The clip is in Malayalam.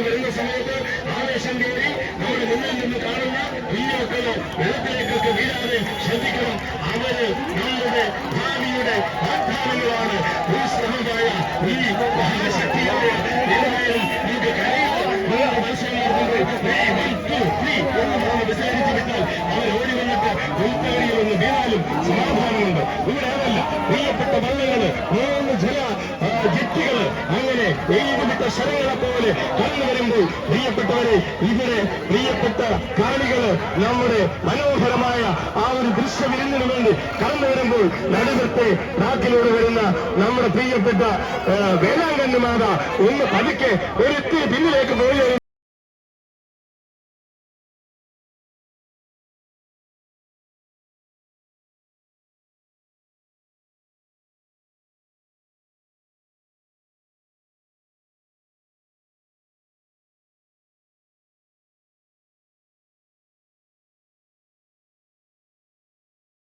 വരുന്ന സമയത്ത് ആവേശം കയറി നമ്മുടെ മുന്നിൽ നിന്ന് കാണുന്ന കുഞ്ഞുമക്കള് വെള്ളത്തിലേക്കൊക്കെ വീഴാതെ ശ്രദ്ധിക്കണം. അവര് നമ്മുടെ ഭാവിയുടെ വാഗ്ദാനങ്ങളാണ്. ഈ ശ്രമമായ ഈ മഹാശക്തിയുടെ നിലവാരം നമുക്ക് കഴിയുന്ന മത്സരങ്ങൾ വിസർജിച്ചു വിട്ടാൽ അവർ ഓടി വന്നിട്ട് ഉൾപ്പേടിയിൽ ഒന്ന് വീണാലും സമാധാനമുണ്ട്. ഇവിടെ അതല്ല. പ്രിയപ്പെട്ട വള്ളങ്ങള്, 3 ജല ജെറ്റുകള് അങ്ങനെ എഴുതിവിട്ട ശരങ്ങളെ പോലെ കടന്നു വരുമ്പോൾ പ്രിയപ്പെട്ടവരെ, ഇവിടെ പ്രിയപ്പെട്ട കാണികള് നമ്മുടെ മനോഹരമായ ആ ഒരു ദൃശ്യവിരുന്നിനു വേണ്ടി കടന്നു വരുമ്പോൾ നടുവത്തെ ട്രാക്കിലൂടെ വരുന്ന നമ്മുടെ പ്രിയപ്പെട്ട വേലാങ്കണ്ണി മാത ഒന്ന് പതുക്കെ ഒരിത്തിരി പിന്നിലേക്ക് പോയി